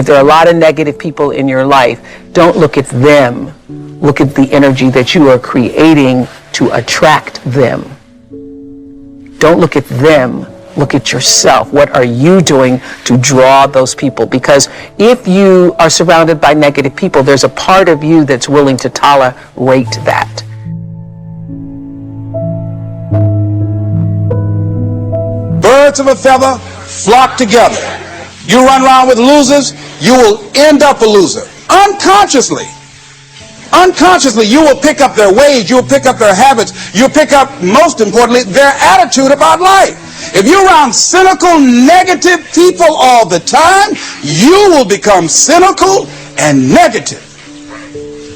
there are a lot of negative people in your life, don't look at them. Look at the energy that you are creating to attract them. Don't look at them. Look at yourself. What are you doing to draw those people? Because if you are surrounded by negative people, there's a part of you that's willing to tolerate that. Birds of a feather flock together. You run around with losers, you will end up a loser. Unconsciously, you will pick up their ways, you will pick up their habits, you'll pick up, most importantly, their attitude about life. If you're around cynical, negative people all the time, you will become cynical and negative.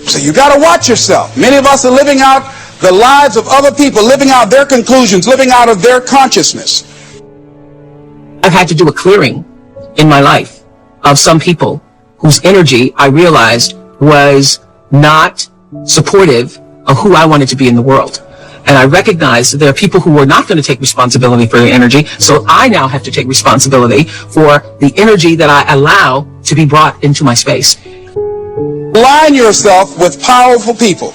So you got to watch yourself. Many of us are living out the lives of other people, living out their conclusions, living out of their consciousness. I've had to do a clearing in my life of some people whose energy I realized was not supportive of who I wanted to be in the world. And I recognized that there are people who are not going to take responsibility for their energy, so I now have to take responsibility for the energy that I allow to be brought into my space. Align yourself with powerful people.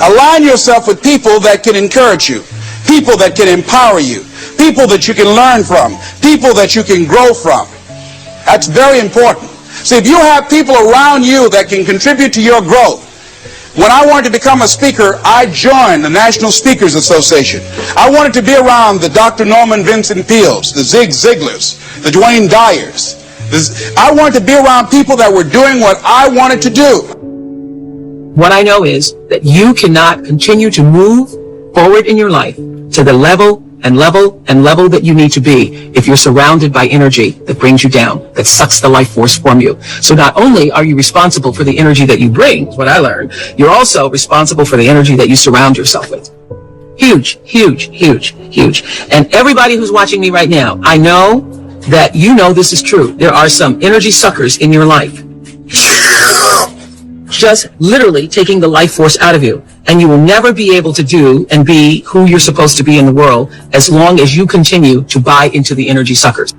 Align yourself with people that can encourage you, people that can empower you, people that you can learn from, people that you can grow from. That's very important. See, if you have people around you that can contribute to your growth. When I wanted to become a speaker, I joined the National Speakers Association. I wanted to be around the Dr. Norman Vincent Peales, the Zig Ziglars, the Dwayne Dyers. I wanted to be around people that were doing what I wanted to do. What I know is that you cannot continue to move forward in your life to the level that you need to be if you're surrounded by energy that brings you down, that sucks the life force from you. So not only are you responsible for the energy that you bring, is what I learned, you're also responsible for the energy that you surround yourself with. Huge, huge, huge, huge. And everybody who's watching me right now, I know that you know this is true. There are some energy suckers in your life. Just literally taking the life force out of you. And you will never be able to do and be who you're supposed to be in the world as long as you continue to buy into the energy suckers.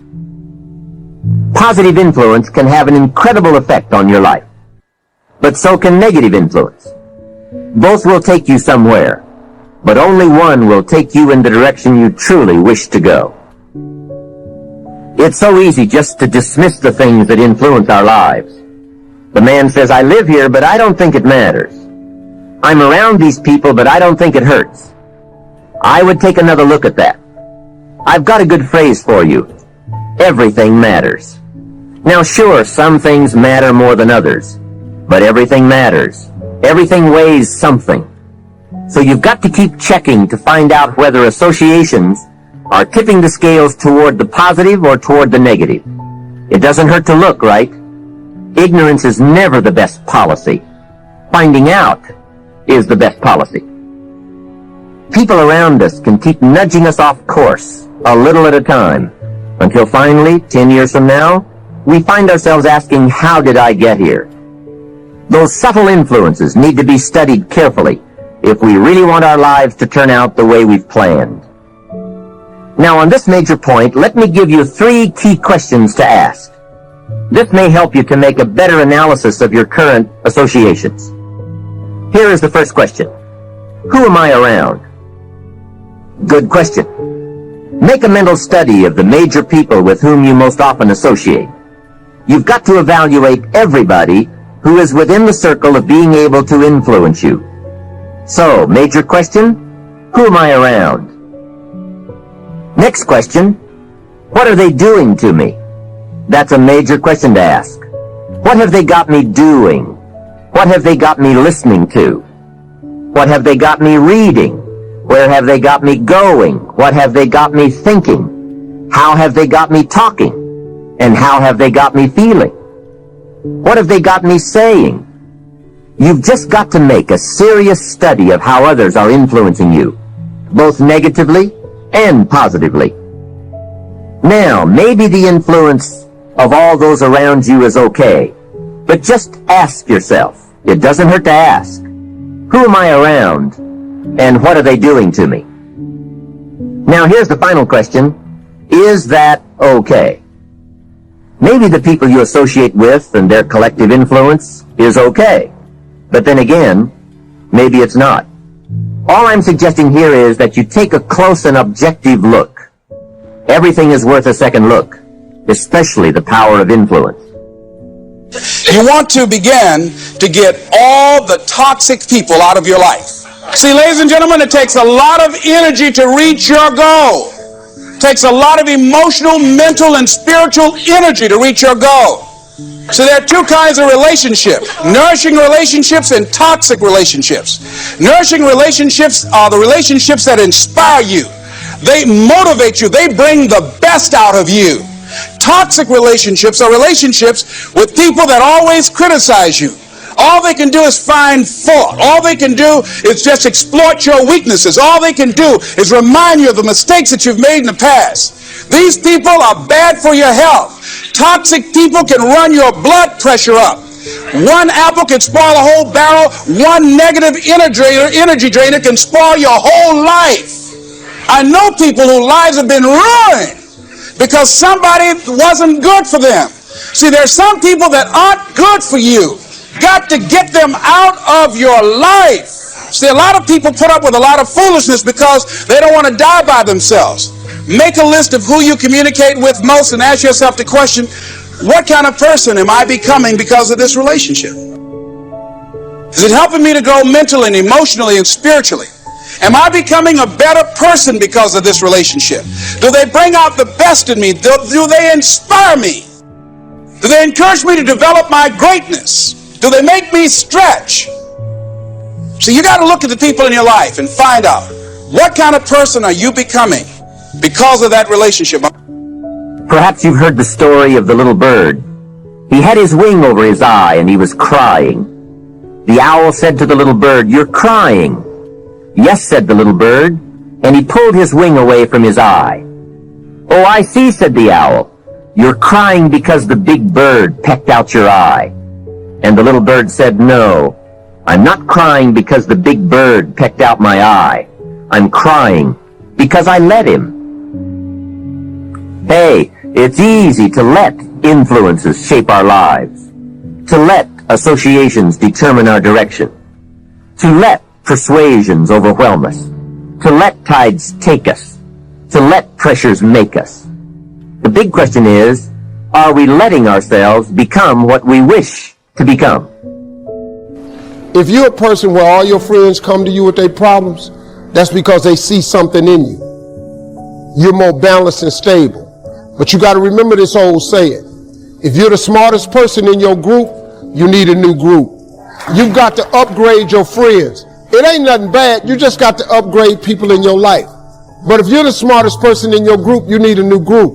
Positive influence can have an incredible effect on your life. But so can negative influence. Both will take you somewhere, but only one will take you in the direction you truly wish to go. It's so easy just to dismiss the things that influence our lives. The man says, I live here, but I don't think it matters. I'm around these people, but I don't think it hurts. I would take another look at that. I've got a good phrase for you. Everything matters. Now sure, some things matter more than others, but everything matters. Everything weighs something. So you've got to keep checking to find out whether associations are tipping the scales toward the positive or toward the negative. It doesn't hurt to look, right? Ignorance is never the best policy. Finding out is the best policy. People around us can keep nudging us off course, a little at a time, until finally, 10 years from now, we find ourselves asking, how did I get here? Those subtle influences need to be studied carefully if we really want our lives to turn out the way we've planned. Now, on this major point, let me give you 3 key questions to ask. This may help you to make a better analysis of your current associations. Here is the first question. Who am I around? Good question. Make a mental study of the major people with whom you most often associate. You've got to evaluate everybody who is within the circle of being able to influence you. So, major question, who am I around? Next question, what are they doing to me? That's a major question to ask. What have they got me doing? What have they got me listening to? What have they got me reading? Where have they got me going? What have they got me thinking? How have they got me talking? And how have they got me feeling? What have they got me saying? You've just got to make a serious study of how others are influencing you, both negatively and positively. Now, maybe the influence of all those around you is okay, but just ask yourself. It doesn't hurt to ask. Who am I around, and what are they doing to me? Now, here's the final question. Is that okay? Maybe the people you associate with and their collective influence is okay. But then again, maybe it's not. All I'm suggesting here is that you take a close and objective look. Everything is worth a second look, especially the power of influence. You want to begin to get all the toxic people out of your life. See, ladies and gentlemen, it takes a lot of energy to reach your goal. It takes a lot of emotional, mental, and spiritual energy to reach your goal. So there are two kinds of relationships: nourishing relationships and toxic relationships. Nourishing relationships are the relationships that inspire you. They motivate you. They bring the best out of you. Toxic relationships are relationships with people that always criticize you. All they can do is find fault. All they can do is just exploit your weaknesses. All they can do is remind you of the mistakes that you've made in the past. These people are bad for your health. Toxic people can run your blood pressure up. One apple can spoil a whole barrel. One negative energy drainer can spoil your whole life. I know people whose lives have been ruined because somebody wasn't good for them. See, there's some people that aren't good for you. Got to get them out of your life. See, a lot of people put up with a lot of foolishness because they don't want to die by themselves. Make a list of who you communicate with most and ask yourself the question, what kind of person am I becoming because of this relationship? Is it helping me to grow mentally and emotionally and spiritually? Am I becoming a better person because of this relationship? Do they bring out the best in me? Do they inspire me? Do they encourage me to develop my greatness? Do they make me stretch? So you got to look at the people in your life and find out, what kind of person are you becoming because of that relationship? Perhaps you've heard the story of the little bird. He had his wing over his eye and he was crying. The owl said to the little bird, "You're crying." "Yes," said the little bird, and he pulled his wing away from his eye. "Oh, I see," said the owl. "You're crying because the big bird pecked out your eye." And the little bird said, "No, I'm not crying because the big bird pecked out my eye. I'm crying because I let him." Hey, it's easy to let influences shape our lives, to let associations determine our direction, to let persuasions overwhelm us, to let tides take us, to let pressures make us. The big question is, are we letting ourselves become what we wish to become? If you're a person where all your friends come to you with their problems, that's because they see something in you. You're more balanced and stable. But you got to remember this old saying. If you're the smartest person in your group, you need a new group. You've got to upgrade your friends. It ain't nothing bad. You just got to upgrade people in your life. But if you're the smartest person in your group, you need a new group.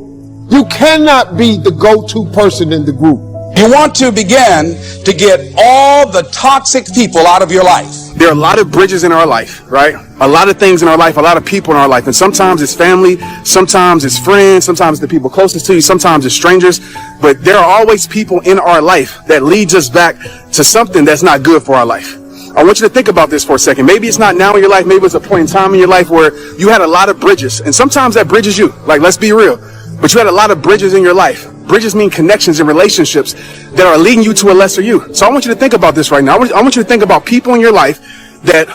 You cannot be the go-to person in the group. You want to begin to get all the toxic people out of your life. There are a lot of bridges in our life, right? A lot of things in our life, a lot of people in our life. And sometimes it's family, sometimes it's friends, sometimes the people closest to you, sometimes it's strangers. But there are always people in our life that leads us back to something that's not good for our life. I want you to think about this for a second. Maybe it's not now in your life. Maybe it's a point in time in your life where you had a lot of bridges. And sometimes that bridges you. Like, let's be real. But you had a lot of bridges in your life. Bridges mean connections and relationships that are leading you to a lesser you. So I want you to think about this right now. I want you to think about people in your life that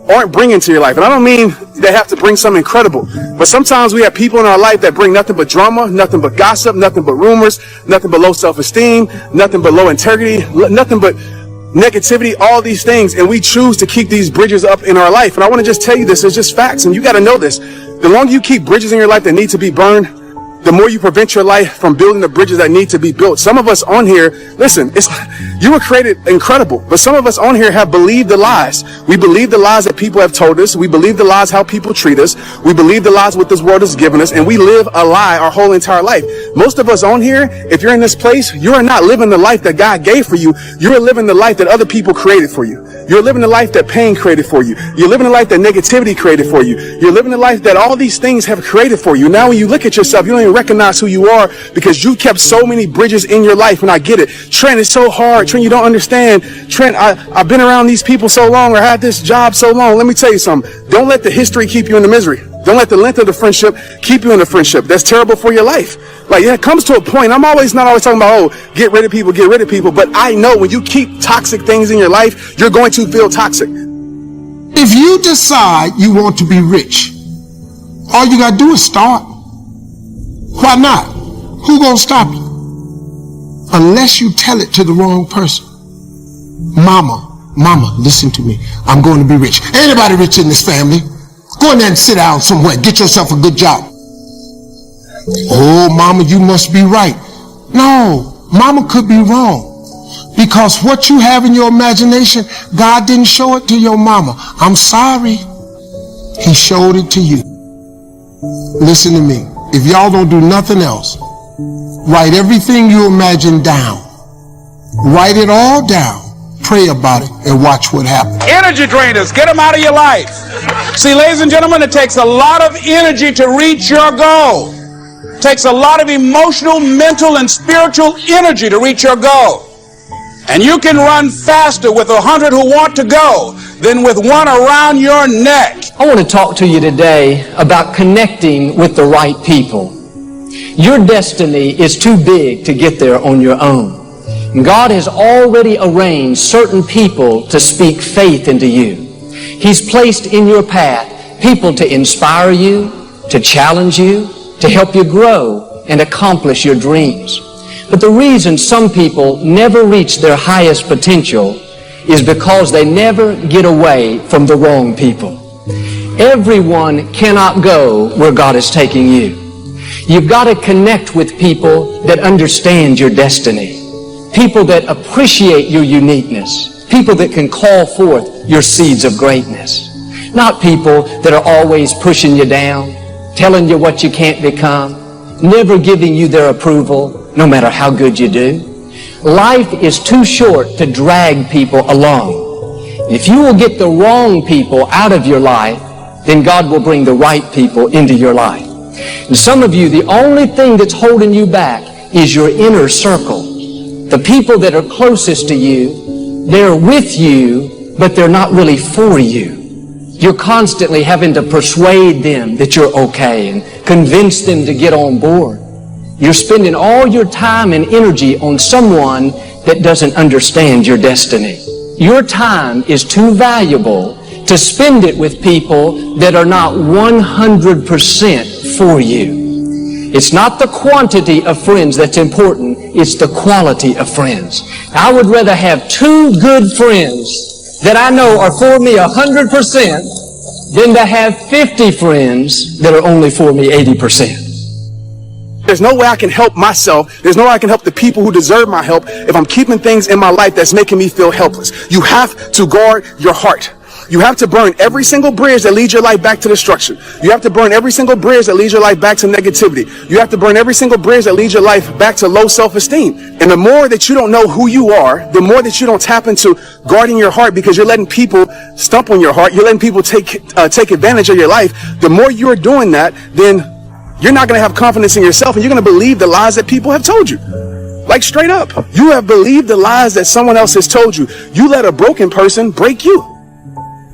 aren't bringing to your life. And I don't mean they have to bring something incredible. But sometimes we have people in our life that bring nothing but drama, nothing but gossip, nothing but rumors, nothing but low self-esteem, nothing but low integrity, nothing but negativity, all these things. And we choose to keep these bridges up in our life. And I want to just tell you this. It's just facts. And you got to know this. The longer you keep bridges in your life that need to be burned, the more you prevent your life from building the bridges that need to be built. Some of us on here, listen, you were created incredible, but some of us on here have believed the lies. We believe the lies that people have told us. We believe the lies how people treat us. We believe the lies what this world has given us, and we live a lie our whole entire life. Most of us on here, if you're in this place, you are not living the life that God gave for you. You're living the life that other people created for you. You're living the life that pain created for you. You're living the life that negativity created for you. You're living the life that all these things have created for you. Now when you look at yourself, you don't even recognize who you are because you kept so many bridges in your life. And I get it. Trent, it's so hard. Trent, you don't understand. Trent, I've been around these people so long, or had this job so long. Let me tell you something. Don't let the history keep you in the misery. Don't let the length of the friendship keep you in the friendship. That's terrible for your life. Like, it comes to a point, I'm not always talking about, oh, get rid of people, but I know when you keep toxic things in your life, you're going to feel toxic. If you decide you want to be rich, all you gotta do is start. Why not? Who gonna stop you? Unless you tell it to the wrong person. Mama, listen to me. I'm going to be rich. Anybody rich in this family? Go in there and sit down somewhere. Get yourself a good job. Oh, mama, you must be right. No, mama could be wrong. Because what you have in your imagination, God didn't show it to your mama. I'm sorry. He showed it to you. Listen to me. If y'all don't do nothing else, write everything you imagine down. Write it all down. Pray about it and watch what happens. Energy drainers, get them out of your life. See, ladies and gentlemen, it takes a lot of energy to reach your goal. It takes a lot of emotional, mental, and spiritual energy to reach your goal. And you can run faster with 100 who want to go than with one around your neck. I want to talk to you today about connecting with the right people. Your destiny is too big to get there on your own. God has already arranged certain people to speak faith into you. He's placed in your path people to inspire you, to challenge you, to help you grow and accomplish your dreams. But the reason some people never reach their highest potential is because they never get away from the wrong people. Everyone cannot go where God is taking you. You've got to connect with people that understand your destiny. People that appreciate your uniqueness. People that can call forth your seeds of greatness. Not people that are always pushing you down, telling you what you can't become, never giving you their approval, no matter how good you do. Life is too short to drag people along. If you will get the wrong people out of your life, then God will bring the right people into your life. And some of you, the only thing that's holding you back is your inner circle. The people that are closest to you, they're with you, but they're not really for you. You're constantly having to persuade them that you're okay and convince them to get on board. You're spending all your time and energy on someone that doesn't understand your destiny. Your time is too valuable to spend it with people that are not 100% for you. It's not the quantity of friends that's important, it's the quality of friends. I would rather have 2 good friends that I know are for me 100% than to have 50 friends that are only for me 80%. There's no way I can help myself. There's no way I can help the people who deserve my help if I'm keeping things in my life that's making me feel helpless. You have to guard your heart. You have to burn every single bridge that leads your life back to destruction. You have to burn every single bridge that leads your life back to negativity. You have to burn every single bridge that leads your life back to low self-esteem. And the more that you don't know who you are, the more that you don't tap into guarding your heart because you're letting people stump on your heart, you're letting people take advantage of your life, the more you're doing that, then you're not going to have confidence in yourself and you're going to believe the lies that people have told you. Like straight up. You have believed the lies that someone else has told you. You let a broken person break you.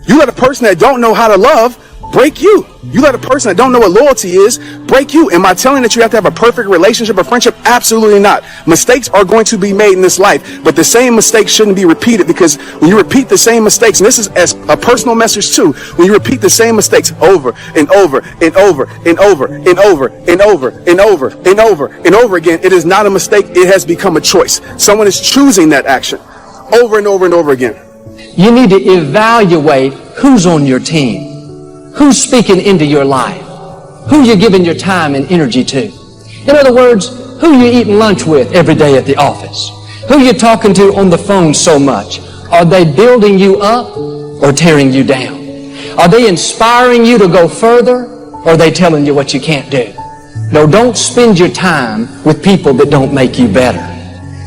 You let a person that don't know how to love break you. You let a person that don't know what loyalty is break you. Am I telling that you have to have a perfect relationship or friendship? Absolutely not. Mistakes are going to be made in this life, but the same mistakes shouldn't be repeated because when you repeat the same mistakes, and this is as a personal message too, when you repeat the same mistakes over and over and over and over and over and over and over and over and over again, it is not a mistake. It has become a choice. Someone is choosing that action over and over and over again. You need to evaluate who's on your team. Who's speaking into your life? Who you're giving your time and energy to? In other words, who you eating lunch with every day at the office? Who you talking to on the phone so much? Are they building you up or tearing you down? Are they inspiring you to go further or are they telling you what you can't do? No, don't spend your time with people that don't make you better.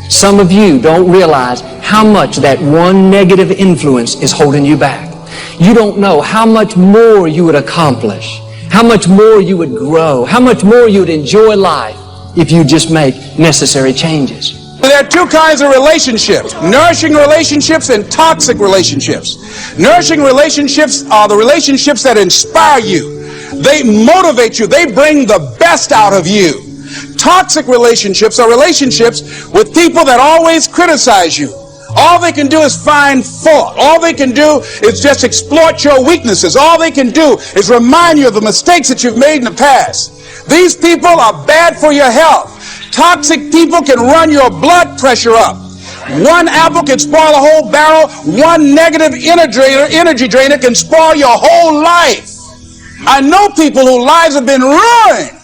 Some of you don't realize how much that one negative influence is holding you back. You don't know how much more you would accomplish, how much more you would grow, how much more you would enjoy life if you just make necessary changes. There are 2 kinds of relationships, nourishing relationships and toxic relationships. Nourishing relationships are the relationships that inspire you. They motivate you. They bring the best out of you. Toxic relationships are relationships with people that always criticize you. All they can do is find fault. All they can do is just exploit your weaknesses. All they can do is remind you of the mistakes that you've made in the past. These people are bad for your health. Toxic people can run your blood pressure up. One apple can spoil a whole barrel. One negative energy drainer can spoil your whole life. I know people whose lives have been ruined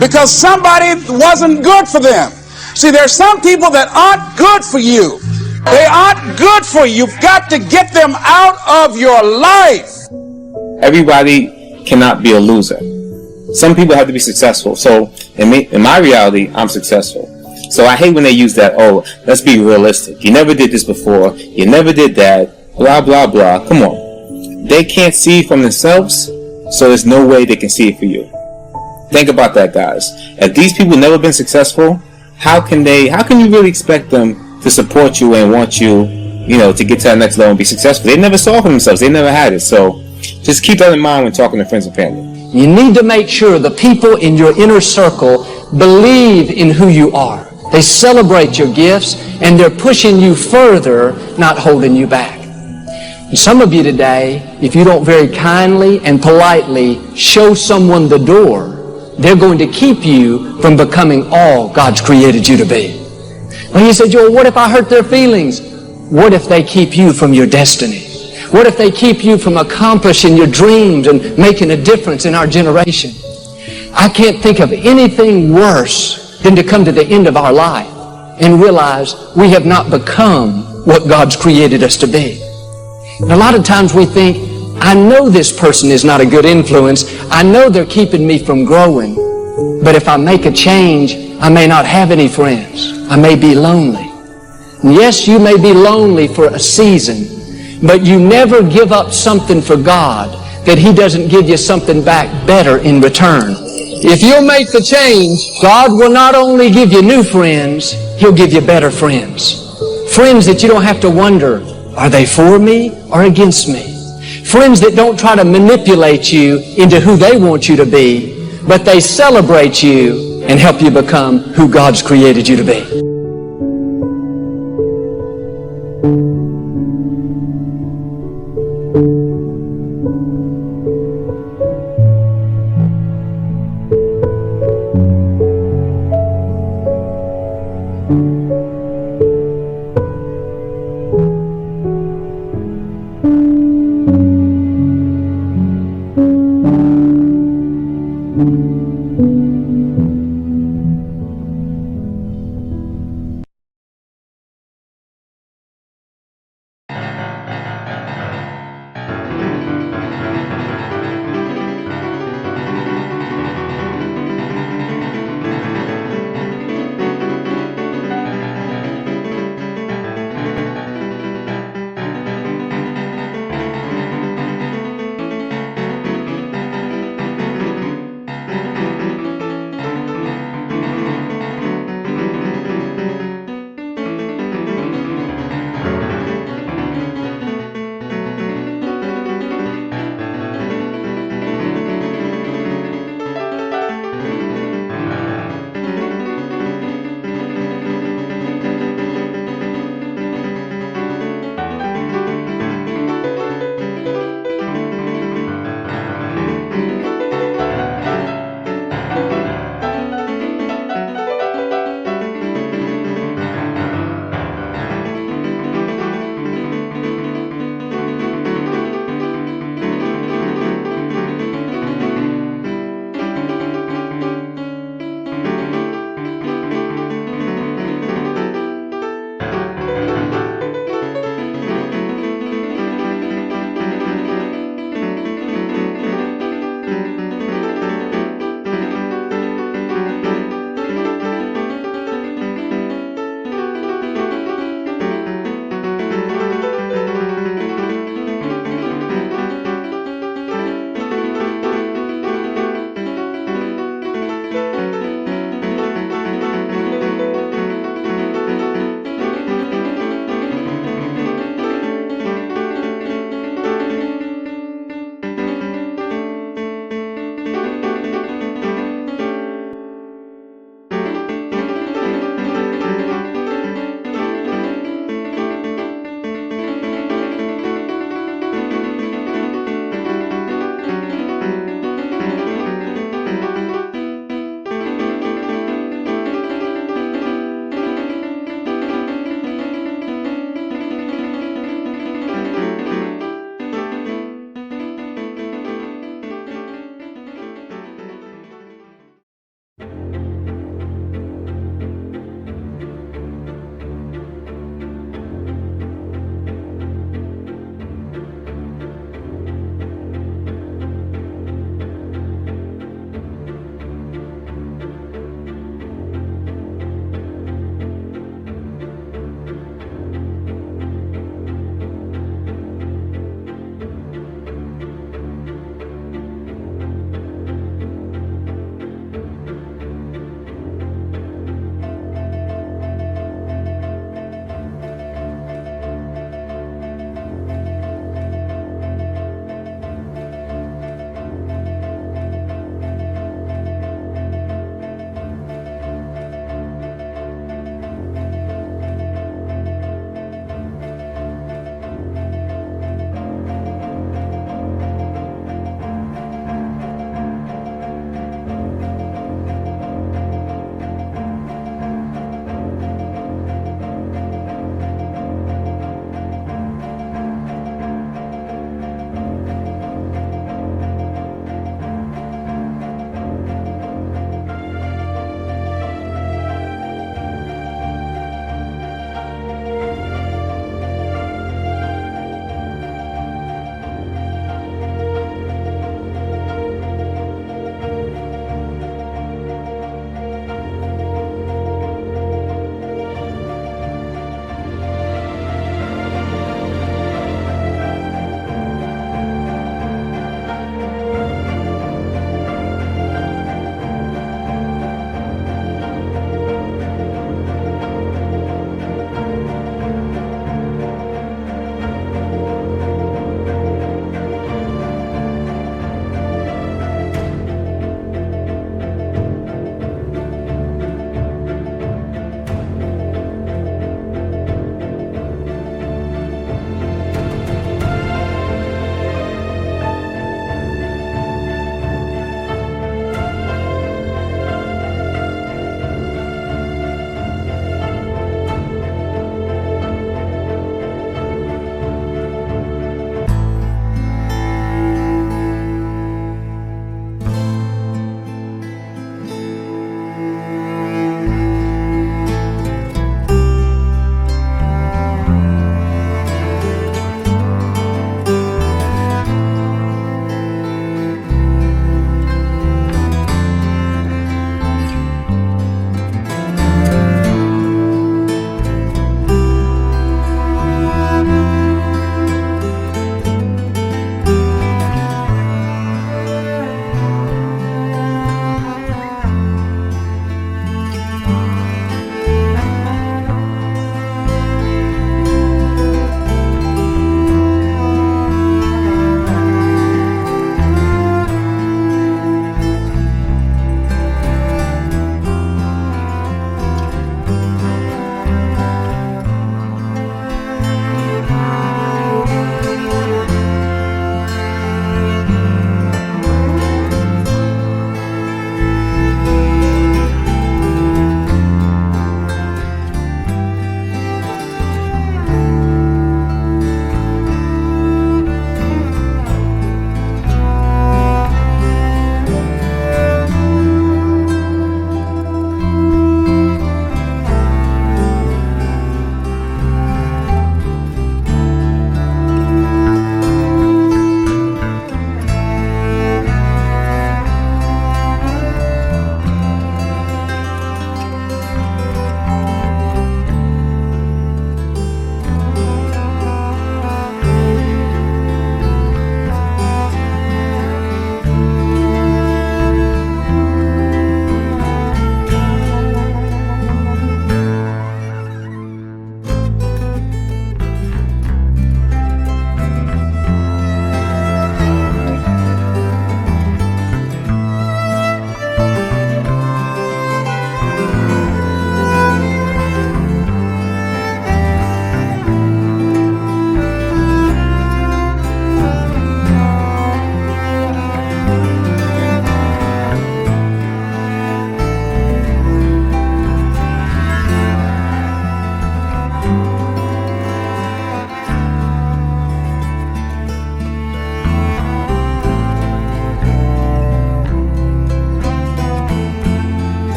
because somebody wasn't good for them. See, there's some people that aren't good for you. They aren't good for you. You've got to get them out of your life. Everybody cannot be a loser. Some people have to be successful. So in my reality, I'm successful. So I hate when they use that, oh, let's be realistic. You never did this before. You never did that. Blah, blah, blah. Come on. They can't see from themselves, so there's no way they can see it for you. Think about that, guys. If these people never been successful, how can you really expect them to support you and want you, to get to that next level and be successful? They never saw it for themselves. They never had it. So just keep that in mind when talking to friends and family. You need to make sure the people in your inner circle believe in who you are. They celebrate your gifts, and they're pushing you further, not holding you back. And some of you today, if you don't very kindly and politely show someone the door, they're going to keep you from becoming all God's created you to be. Well, you say, Joel, what if I hurt their feelings? What if they keep you from your destiny? What if they keep you from accomplishing your dreams and making a difference in our generation? I can't think of anything worse than to come to the end of our life and realize we have not become what God's created us to be. And a lot of times we think, I know this person is not a good influence. I know they're keeping me from growing. But if I make a change, I may not have any friends. I may be lonely. And yes, you may be lonely for a season, but you never give up something for God that He doesn't give you something back better in return. If you'll make the change, God will not only give you new friends, He'll give you better friends. Friends that you don't have to wonder, are they for me or against me? Friends that don't try to manipulate you into who they want you to be, but they celebrate you and help you become who God's created you to be.